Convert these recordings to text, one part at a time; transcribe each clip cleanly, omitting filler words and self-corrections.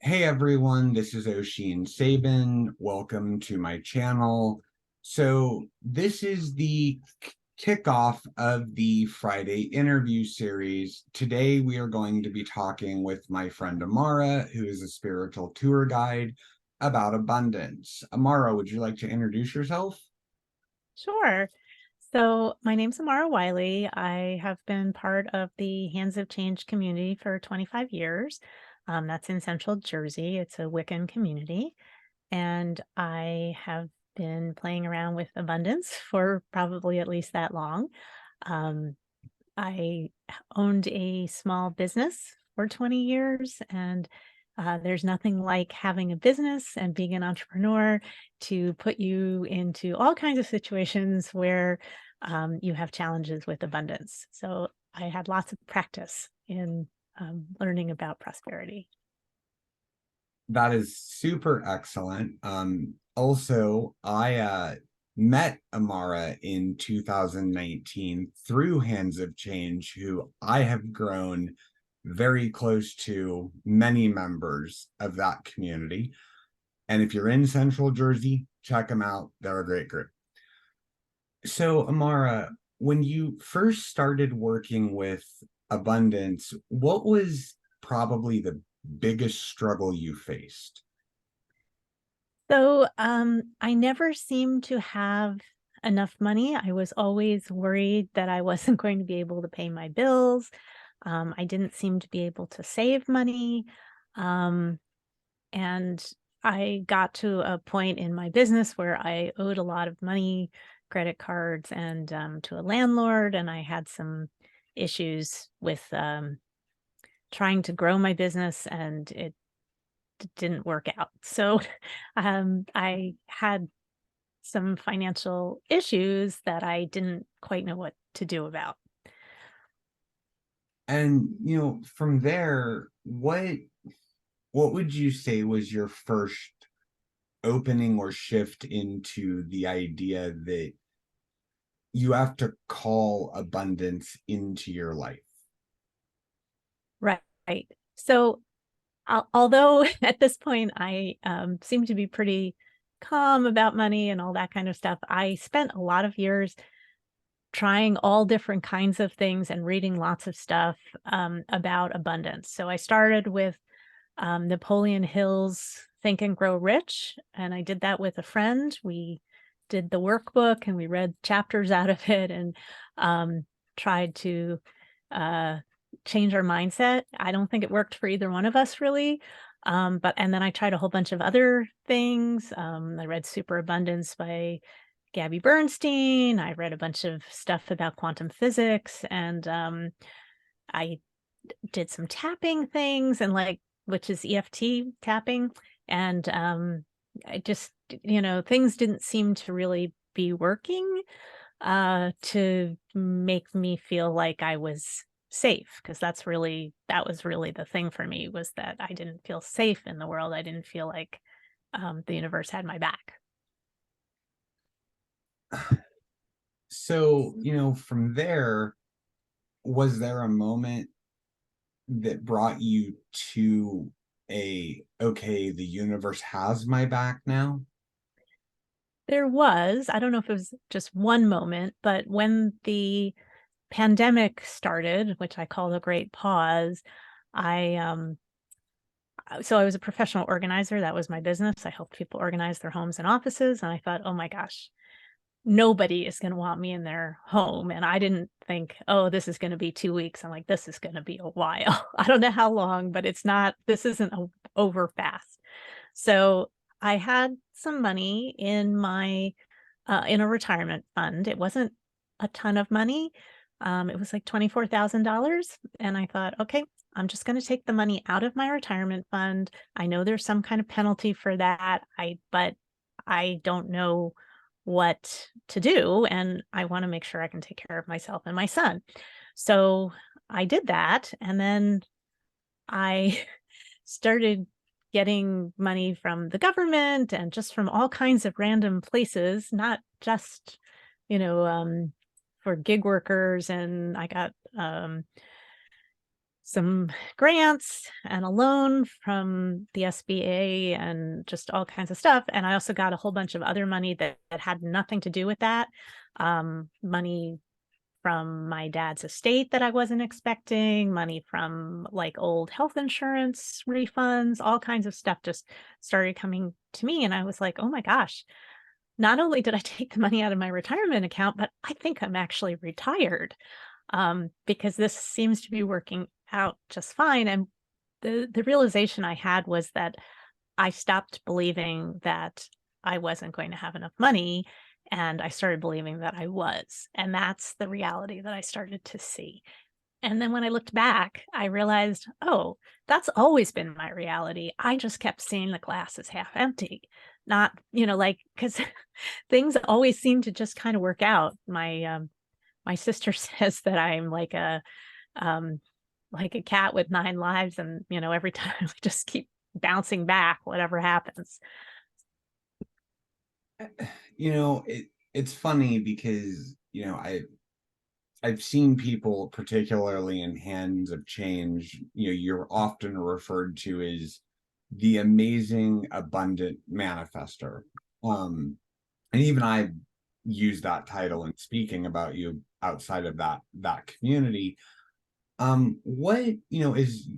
Hey everyone, this is Oisin Sabin. Welcome to my channel. So, this is the kickoff of the Friday interview series. Today, we are going to be talking with my friend Amara, who is a spiritual tour guide, about abundance. Amara, would you like to introduce yourself? Sure. So my name's Amara Wiley. I have been part of the Hands of Change community for 25 years. That's in Central Jersey. It's a Wiccan community. And I have been playing around with abundance for probably at least that long. Um, I owned a small business for 20 years, and there's nothing like having a business and being an entrepreneur to put you into all kinds of situations where you have challenges with abundance. So I had lots of practice in learning about prosperity. That is super excellent. Also, I met Amara in 2019 through Hands of Change, who I have grown very close to many members of that community. And if you're in Central Jersey, check them out. They're a great group. So, Amara, when you first started working with abundance, what was probably the biggest struggle you faced? So I never seemed to have enough money. I was always worried that I wasn't going to be able to pay my bills. I didn't seem to be able to save money. Um, and I got to a point in my business where I owed a lot of money, credit cards, and to a landlord. And I had some issues with trying to grow my business, and it didn't work out. So I had some financial issues that I didn't quite know what to do about. And from there, what would you say was your first opening or shift into the idea that you have to call abundance into your life? Right. So although at this point I seem to be pretty calm about money and all that kind of stuff, I spent a lot of years trying all different kinds of things and reading lots of stuff about abundance. So I started with Napoleon Hill's Think and Grow Rich, and I did that with a friend. We did the workbook and we read chapters out of it and tried to uh, change our mindset. I don't think it worked for either one of us really. And then I tried a whole bunch of other things. I read Super Abundance by Gabby Bernstein. I read a bunch of stuff about quantum physics, and I did some tapping things and which is EFT tapping. And I just, things didn't seem to really be working to make me feel like I was safe, because that was really the thing for me, was that I didn't feel safe in the world. I didn't feel like the universe had my back. So, from there, was there a moment that brought you to okay, the universe has my back now? There was, I don't know if it was just one moment, but when the pandemic started, which I call the great pause, I so I was a professional organizer. That was my business. I helped people organize their homes and offices. And I thought, oh my gosh, nobody is going to want me in their home. And I didn't think, oh, this is going to be 2 weeks. I'm like, this is going to be a while. I don't know how long, but this isn't over fast. So I had some money in in a retirement fund. It wasn't a ton of money. It was like $24,000. And I thought, okay, I'm just going to take the money out of my retirement fund. I know there's some kind of penalty for that. But I don't know what to do. And I want to make sure I can take care of myself and my son. So I did that. And then I started getting money from the government and just from all kinds of random places, not just, you know, um, for gig workers. And I got some grants and a loan from the SBA and just all kinds of stuff. And I also got a whole bunch of other money that had nothing to do with that. Money from my dad's estate that I wasn't expecting, money from like old health insurance refunds, all kinds of stuff just started coming to me. And I was like, oh my gosh, not only did I take the money out of my retirement account, but I think I'm actually retired, because this seems to be working out just fine. And the realization I had was that I stopped believing that I wasn't going to have enough money, and I started believing that I was. And that's the reality that I started to see. And then when I looked back, I realized, oh, that's always been my reality. I just kept seeing the glass as half empty. Not, like, because things always seem to just kind of work out. My sister says that I'm um like a cat with 9 lives, and every time I just keep bouncing back, whatever happens. It's funny because, I've seen people, particularly in Hands of Change, you're often referred to as the amazing abundant manifester. And even I use that title in speaking about you outside of that community. What, is,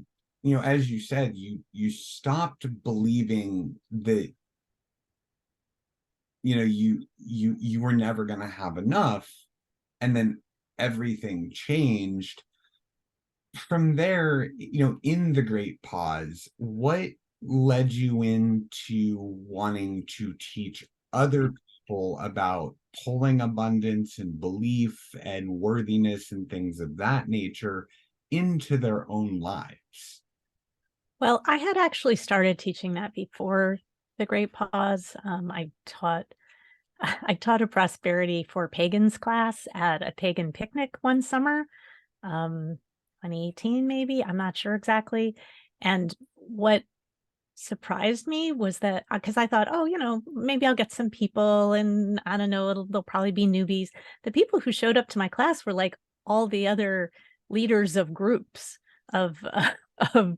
as you said, you stopped believing that, you were never going to have enough, and then everything changed from there. In the great pause, what led you into wanting to teach other people about pulling abundance and belief and worthiness and things of that nature into their own lives? Well, I had actually started teaching that before the Great Pause. I taught I taught a prosperity for pagans class at a pagan picnic one summer, um, 2018 maybe. I'm not sure exactly. And what surprised me was that, because I thought, oh, maybe I'll get some people, and I don't know, they'll probably be newbies. The people who showed up to my class were like all the other leaders of groups of of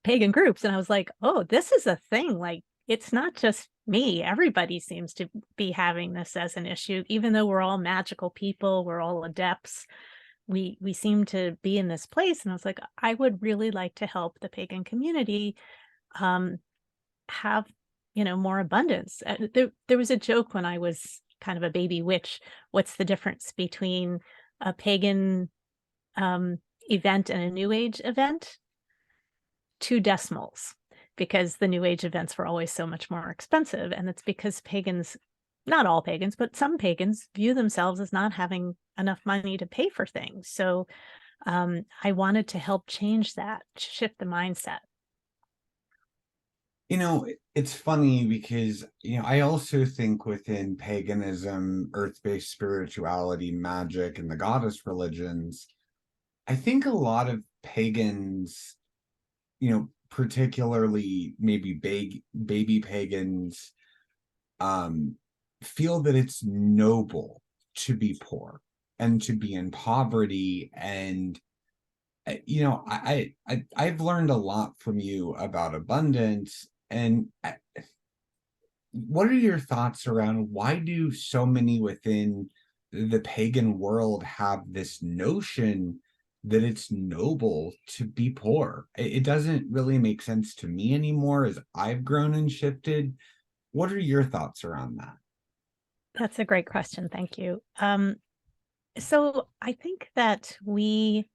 pagan groups. And I was like, oh, this is a thing. Like, it's not just me. Everybody seems to be having this as an issue, even though we're all magical people, we're all adepts. We seem to be in this place. And I was like, I would really like to help the pagan community um, have, more abundance. There was a joke when I was kind of a baby witch. What's the difference between a pagan event and a new age event? 2 decimals, because the new age events were always so much more expensive. And it's because pagans, not all pagans, but some pagans view themselves as not having enough money to pay for things. So I wanted to help change that, shift the mindset. It's funny because, I also think within paganism, earth-based spirituality, magic, and the goddess religions, I think a lot of pagans, particularly maybe baby pagans, um, feel that it's noble to be poor and to be in poverty. And I've learned a lot from you about abundance. And what are your thoughts around why do so many within the pagan world have this notion that it's noble to be poor? It doesn't really make sense to me anymore as I've grown and shifted. What are your thoughts around that? That's a great question. Thank you. So I think that we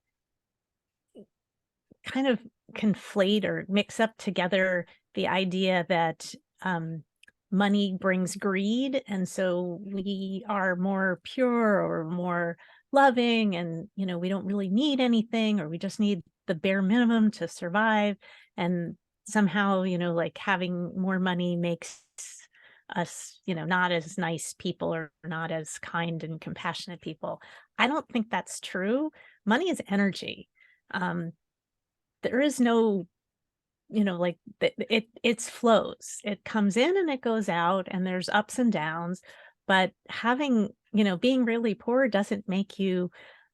kind of conflate or mix up together the idea that money brings greed. And so we are more pure or more loving, and, we don't really need anything, or we just need the bare minimum to survive. And somehow, like having more money makes us, not as nice people or not as kind and compassionate people. I don't think that's true. Money is energy. Um, there is no, like it's flows. It comes in and it goes out, and there's ups and downs. But having, being really poor doesn't make you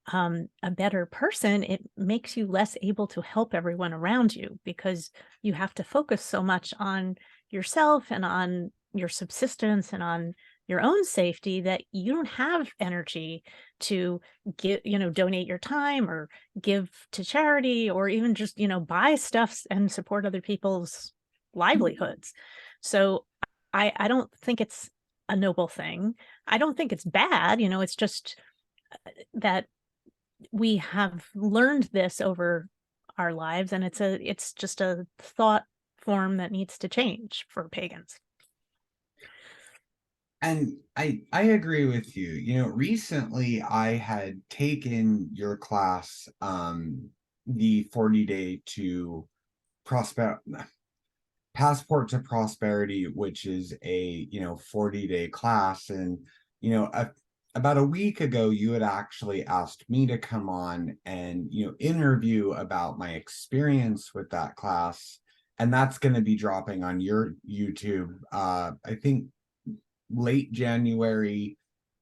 a better person, it makes you less able to help everyone around you because you have to focus so much on yourself and on your subsistence and on your own safety that you don't have energy to give, donate your time or give to charity or even just, buy stuff and support other people's livelihoods. So I don't think it's a noble thing. I don't think it's bad, it's just that we have learned this over our lives, and it's just a thought form that needs to change for pagans. And I agree with you. Recently I had taken your class, the 40-day to prosper passport to prosperity, which is a 40-day class. And about a week ago you had actually asked me to come on and interview about my experience with that class, and that's going to be dropping on your YouTube, I think late January,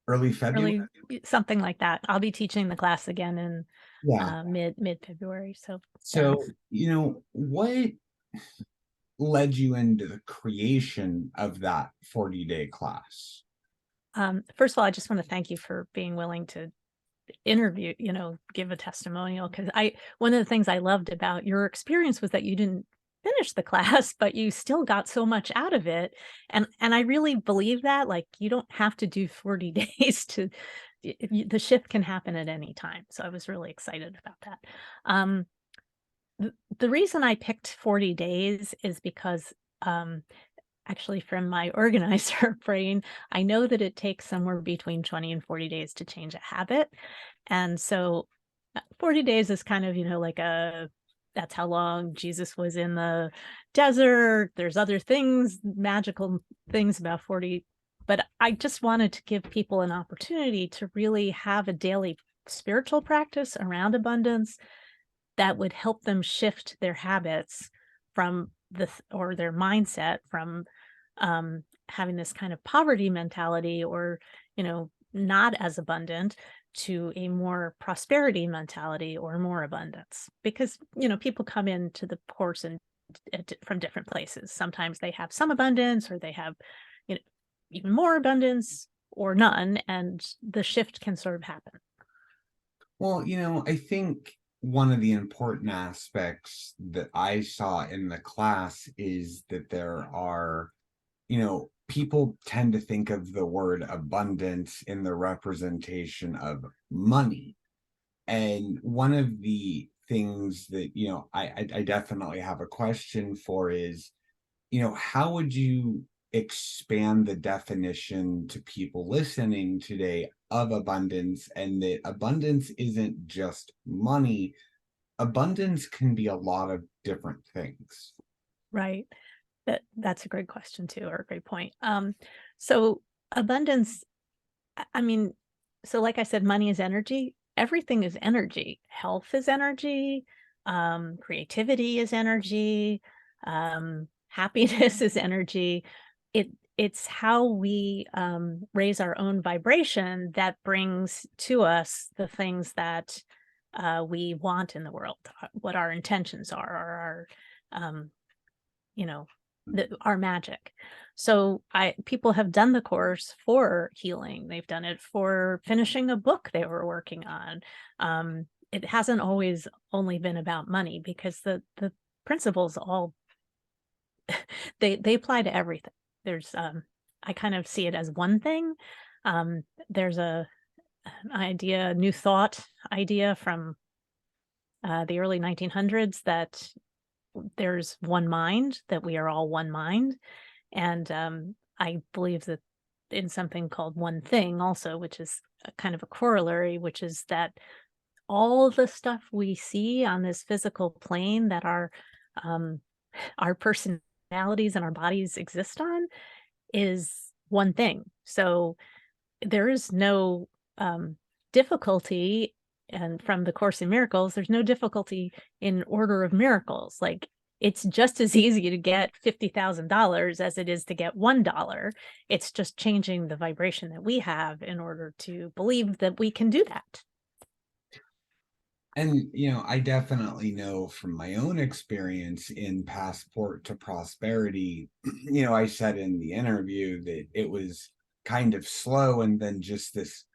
early February. Really, something like that. I'll be teaching the class again in Yeah. mid February. So So, thanks. what led you into the creation of that 40-day class? First of all, I just want to thank you for being willing to interview, give a testimonial, because one of the things I loved about your experience was that you didn't finish the class, but you still got so much out of it. And I really believe that, like, you don't have to do 40 days to the shift can happen at any time. So I was really excited about that. Um, the reason I picked 40 days is because actually from my organizer brain, I know that it takes somewhere between 20 and 40 days to change a habit. And so 40 days is kind of, like that's how long Jesus was in the desert. There's other things, magical things about 40, but I just wanted to give people an opportunity to really have a daily spiritual practice around abundance that would help them shift their habits from or their mindset from having this kind of poverty mentality or, not as abundant to a more prosperity mentality or more abundance. Because, people come into the course and from different places. Sometimes they have some abundance or they have, you know, even more abundance or none. And the shift can sort of happen. Well, I think one of the important aspects that I saw in the class is that there are, people tend to think of the word abundance in the representation of money. And one of the things that, I definitely have a question for is, how would you expand the definition to people listening today of abundance, and that abundance isn't just money? Abundance can be a lot of different things. Right. That's a great question too, or a great point. So abundance, I mean, so like I said, money is energy. Everything is energy. Health is energy. Creativity is energy. Happiness is energy. It's how we raise our own vibration that brings to us the things that we want in the world, what our intentions are, or our you know our magic. So people have done the course for healing. They've done it for finishing a book they were working on. It hasn't always only been about money, because the principles all they apply to everything. There's I kind of see it as one thing. There's a new thought idea from the early 1900s that there's one mind, that we are all one mind. And I believe that in something called one thing also, which is a kind of a corollary, which is that all the stuff we see on this physical plane that um, our personalities and our bodies exist on is one thing. So there is no difficulty, and from the Course in Miracles, there's no difficulty in order of miracles. Like, it's just as easy to get $50,000 as it is to get $1. It's just changing the vibration that we have in order to believe that we can do that. And, you know, I definitely know from my own experience in Passport to Prosperity, you know, I said in the interview that it was kind of slow and then just this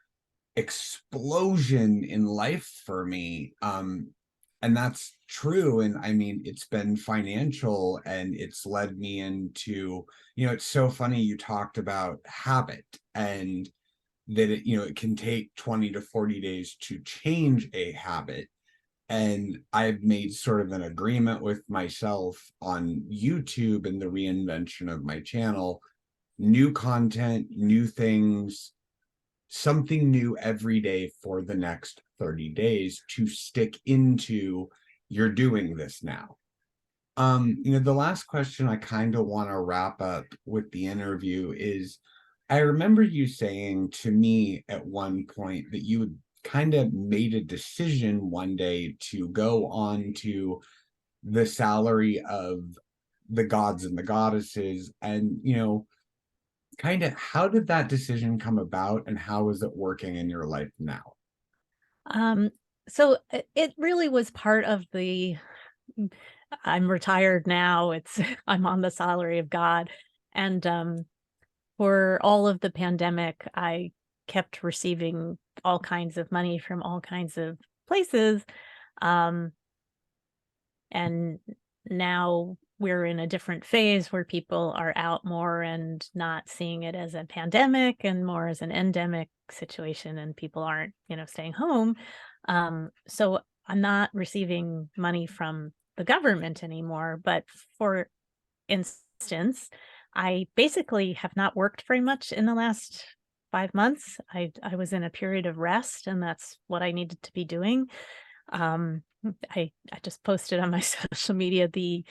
explosion in life for me. And that's true. And I mean, it's been financial and it's led me into, you know, it's so funny you talked about habit and that it, you know, it can take 20 to 40 days to change a habit. And I've made sort of an agreement with myself on YouTube and the reinvention of my channel, new content, new things, something new every day for the next 30 days to stick into you're doing this now. You know, the last question I kind of want to wrap up with the interview is I remember you saying to me at one point that you had kind of made a decision one day to go on to the salary of the gods and the goddesses. And, you know, kind of how did that decision come about and how is it working in your life now? Um, so it really was part of the I'm retired now. It's I'm on the salary of God. And for all of the pandemic, I kept receiving all kinds of money from all kinds of places. Um, and now we're in a different phase where people are out more and not seeing it as a pandemic and more as an endemic situation, and people aren't, staying home. So I'm not receiving money from the government anymore. But for instance, I basically have not worked very much in the last 5 months. I was in a period of rest, and that's what I needed to be doing. I just posted on my social media the,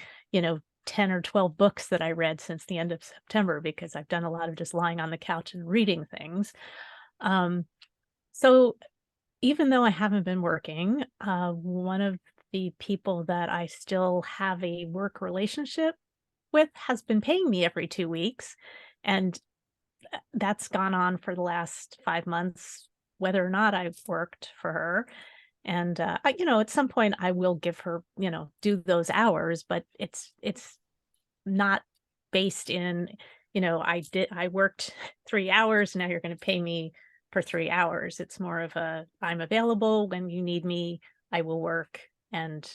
10 or 12 books that I read since the end of September, because I've done a lot of just lying on the couch and reading things. Um, so even though I haven't been working, one of the people that I still have a work relationship with has been paying me every 2 weeks, and that's gone on for the last 5 months, whether or not I've worked for her. And, at some point I will give her, do those hours, but it's not based in, I worked 3 hours, now you're gonna pay me for 3 hours. It's more of a, I'm available when you need me, I will work, and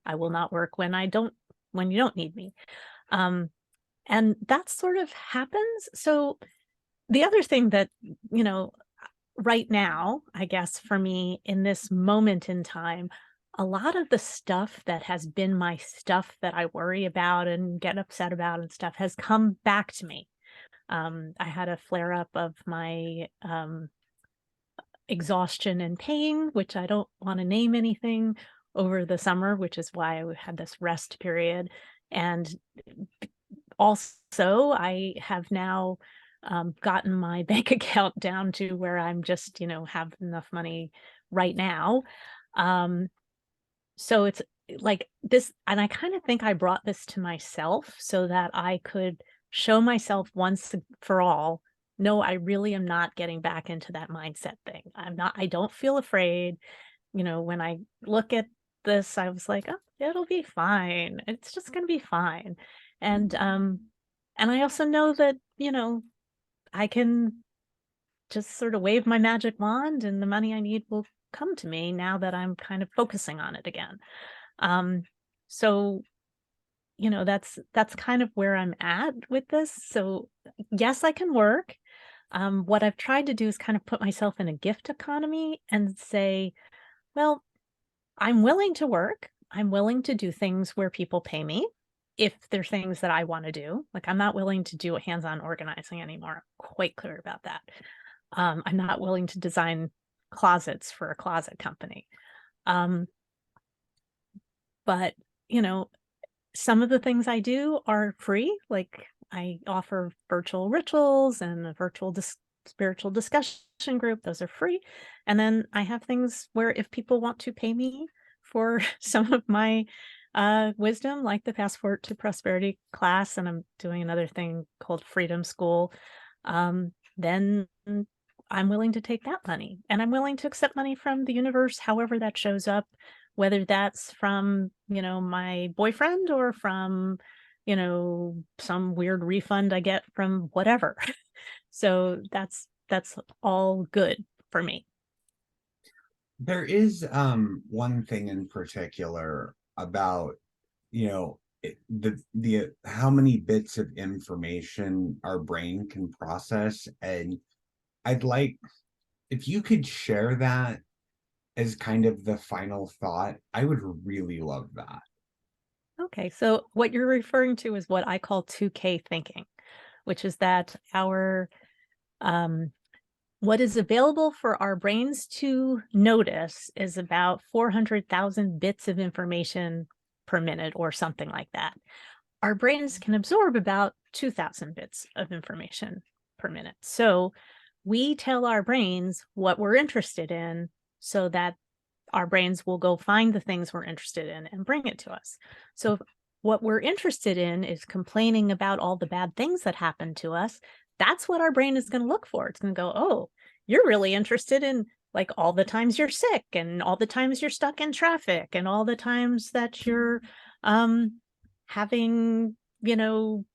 I will not work when you don't need me. Um, and that sort of happens. So the other thing that, you know, right now, I guess for me in this moment in time, a lot of the stuff that has been my stuff that I worry about and get upset about and stuff has come back to me. I had a flare up of my exhaustion and pain, which I don't want to name anything, over the summer, which is why I had this rest period. And also, I have now gotten my bank account down to where I'm just, have enough money right now. Um, so it's like this, and I kind of think I brought this to myself so that I could show myself once for all, no, I really am not getting back into that mindset thing. I don't feel afraid. When I look at this, I was like, oh, it'll be fine. It's just going to be fine. And, and I also know that, I can just sort of wave my magic wand and the money I need will come to me now that I'm kind of focusing on it again. Um, so, that's kind of where I'm at with this. So yes, I can work. What I've tried to do is kind of put myself in a gift economy and say, well, I'm willing to work. I'm willing to do things where people pay me if they're things that I want to do. Like, I'm not willing to do hands-on organizing anymore. I'm quite clear about that. I'm not willing to design closets for a closet company. Um, but, you know, some of the things I do are free. Like, I offer virtual rituals and a virtual spiritual discussion group. Those are free. And then I have things where if people want to pay me for some of my wisdom, like the Passport to Prosperity class, and I'm doing another thing called Freedom School, then I'm willing to take that money, and I'm willing to accept money from the universe, however that shows up, whether that's from, my boyfriend or from, some weird refund I get from whatever. So that's all good for me. There is one thing in particular about, the how many bits of information our brain can process. And I'd like if you could share that as kind of the final thought. I would really love that. Okay, so what you're referring to is what I call 2K thinking, which is that our um, what is available for our brains to notice is about 400,000 bits of information per minute or something like that. Our brains can absorb about 2,000 bits of information per minute. So we tell our brains what we're interested in so that our brains will go find the things we're interested in and bring it to us. So if what we're interested in is complaining about all the bad things that happen to us, that's what our brain is going to look for. It's going to go, oh, you're really interested in like all the times you're sick and all the times you're stuck in traffic and all the times that you're having,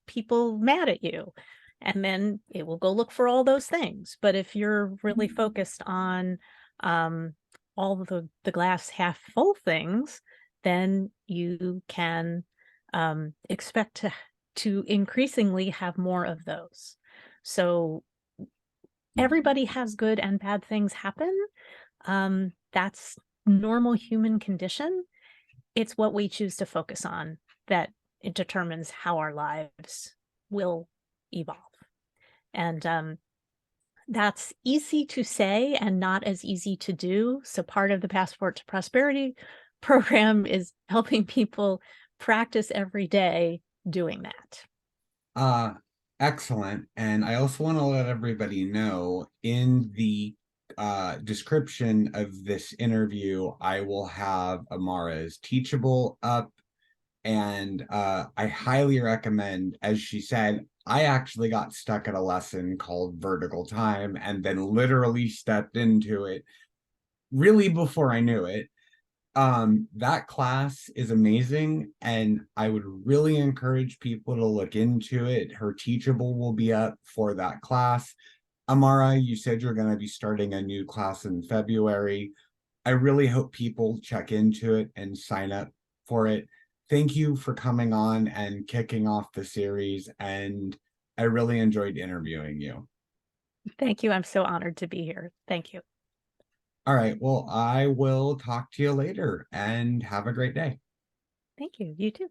people mad at you. And then it will go look for all those things. But if you're really focused on all of the glass half full things, then you can expect to increasingly have more of those. So everybody has good and bad things happen. That's normal human condition. It's what we choose to focus on that it determines how our lives will evolve. And that's easy to say and not as easy to do. So part of the Passport to Prosperity program is helping people practice every day doing that. Uh, Excellent. And I also want to let everybody know in the description of this interview, I will have Amara's Teachable up. And I highly recommend, as she said, I actually got stuck at a lesson called Vertical Time and then literally stepped into it really before I knew it. That class is amazing, and I would really encourage people to look into it. Her Teachable will be up for that class. Amara, you said you're going to be starting a new class in February. I really hope people check into it and sign up for it. Thank you for coming on and kicking off the series, and I really enjoyed interviewing you. Thank you. I'm so honored to be here. Thank you. All right, well, I will talk to you later and have a great day. Thank you. You too.